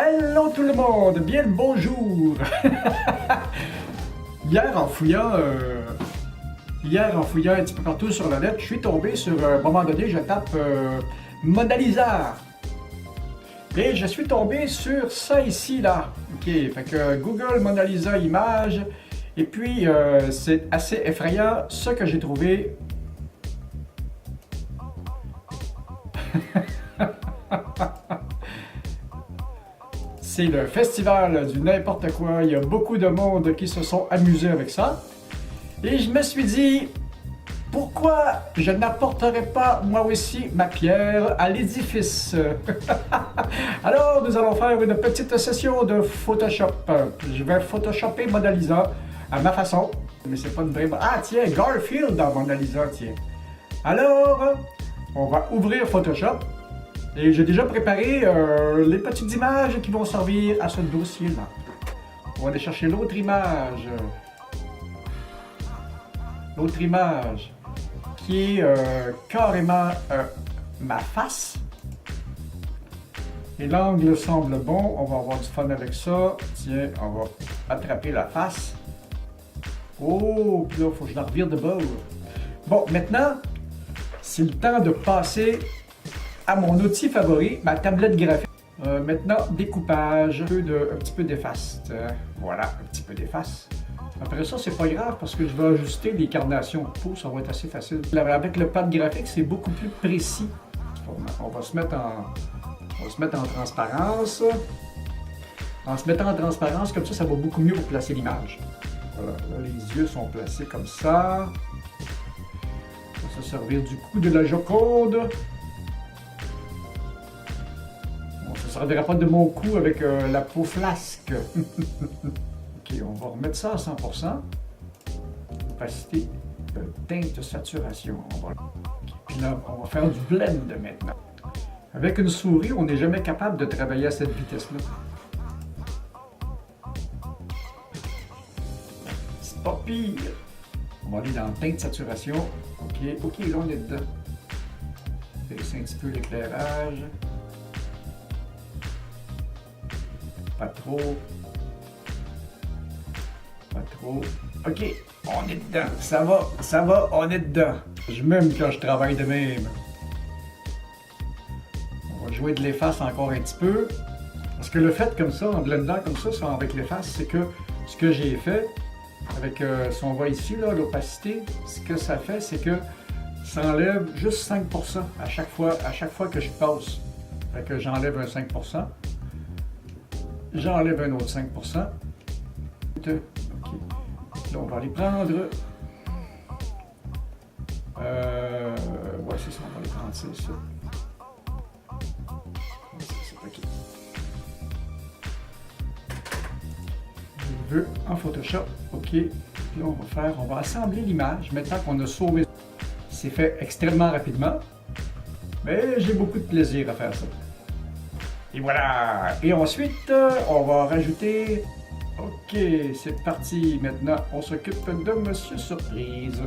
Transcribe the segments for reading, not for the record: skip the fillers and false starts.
Hello tout le monde, bien le bonjour. Hier en fouillant un petit peu partout sur le net, je suis tombé sur un moment donné, je tape Mona Lisa. Et je suis tombé sur ça ici là. Ok, fait que Google Mona Lisa image. Et puis c'est assez effrayant ce que j'ai trouvé. C'est le festival du n'importe quoi. Il y a beaucoup de monde qui se sont amusés avec ça. Et je me suis dit, pourquoi je n'apporterai pas moi aussi ma pierre à l'édifice? Alors, nous allons faire une petite session de Photoshop. Je vais photoshopper Mona Lisa à ma façon. Mais c'est pas une vraie... Ah tiens, Garfield dans Mona Lisa, tiens. Alors, on va ouvrir Photoshop. Et j'ai déjà préparé les petites images qui vont servir à ce dossier-là. On va aller chercher l'autre image. L'autre image qui est carrément ma face. Et l'angle semble bon. On va avoir du fun avec ça. Tiens, on va attraper la face. Oh, puis là, il faut que je la revire de bord. Bon, maintenant, c'est le temps de passer à mon outil favori, ma tablette graphique. Maintenant, découpage, un petit peu d'efface. Voilà, un petit peu d'efface. Après ça, c'est pas grave parce que je vais ajuster les carnations de peau, ça va être assez facile. Avec le pad graphique, c'est beaucoup plus précis. On va se mettre en transparence. En se mettant en transparence, comme ça va beaucoup mieux pour placer l'image. Voilà, là, les yeux sont placés comme ça. On va se servir du cou de la Joconde. Ça ne servira pas de mon cou avec la peau flasque. Ok, on va remettre ça à 100%. Opacité, teinte, saturation. Puis là, on va faire du blend maintenant. Avec une souris, on n'est jamais capable de travailler à cette vitesse-là. C'est pas pire. On va aller dans teinte, saturation. Ok, là on est dedans. Baisser un petit peu l'éclairage. Pas trop. Pas trop. Ok, on est dedans. Ça va, on est dedans. Je m'aime quand je travaille de même. On va jouer de l'efface encore un petit peu. Parce que le fait comme ça, en blendant comme ça, avec l'efface, c'est que ce que j'ai fait, avec, si on voit ici, l'opacité, ce que ça fait, c'est que ça enlève juste 5% à chaque fois que je passe. Fait que j'enlève un 5%. J'enlève un autre 5%. OK. Là, on va aller prendre... ouais, c'est ça, on va aller prendre ça. C'est OK. Je veux en Photoshop. OK. Là, on va assembler l'image. Maintenant qu'on a sauvé, c'est fait extrêmement rapidement. Mais j'ai beaucoup de plaisir à faire ça. Et voilà! Et ensuite, on va rajouter... Ok, c'est parti. Maintenant, on s'occupe de Monsieur Surprise.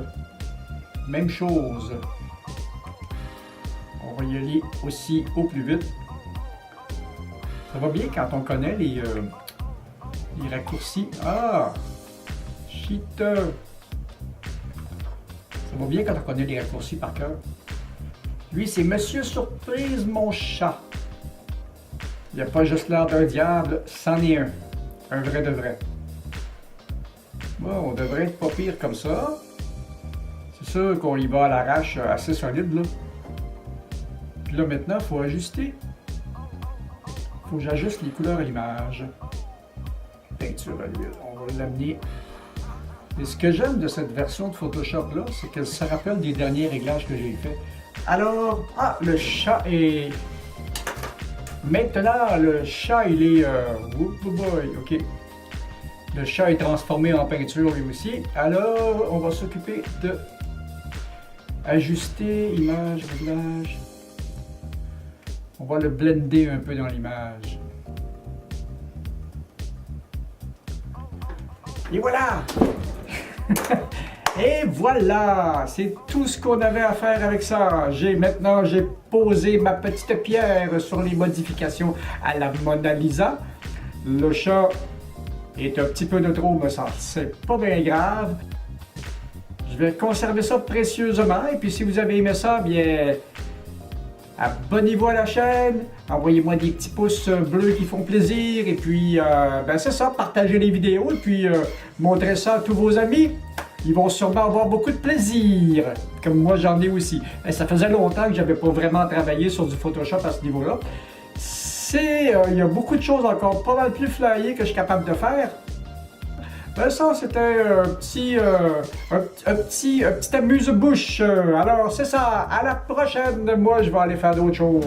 Même chose. On va y aller aussi au plus vite. Ça va bien quand on connaît les raccourcis. Ah! Shit! Ça va bien quand on connaît les raccourcis par cœur. Lui, c'est Monsieur Surprise, mon chat. Il n'y a pas juste l'air d'un diable, c'en est un. Un vrai de vrai. Bon, on devrait être pas pire comme ça. C'est sûr qu'on y va à l'arrache assez solide, là. Puis là, maintenant, il faut ajuster. Il faut que j'ajuste les couleurs à l'image. Peinture à l'huile, on va l'amener. Et ce que j'aime de cette version de Photoshop-là, c'est que ça rappelle des derniers réglages que j'ai faits. Alors, le chat est... Maintenant, le chat, il est... OK. Le chat est transformé en peinture lui aussi. Alors, on va s'occuper de... Ajuster, image, réglage. On va le blender un peu dans l'image. Et voilà! Et voilà, c'est tout ce qu'on avait à faire avec ça. Maintenant, j'ai posé ma petite pierre sur les modifications à la Mona Lisa. Le chat est un petit peu de trop, me semble. C'est pas bien grave. Je vais conserver ça précieusement. Et puis, si vous avez aimé ça, bien, abonnez-vous à la chaîne. Envoyez-moi des petits pouces bleus qui font plaisir. Et puis, ben c'est ça, partagez les vidéos. Et puis, montrez ça à tous vos amis. Ils vont sûrement avoir beaucoup de plaisir, comme moi j'en ai aussi. Et ça faisait longtemps que j'avais pas vraiment travaillé sur du Photoshop à ce niveau-là. Il y a beaucoup de choses encore pas mal plus flyées que je suis capable de faire. Ben ça, c'était un petit amuse-bouche. Alors, c'est ça. À la prochaine. Moi, je vais aller faire d'autres choses.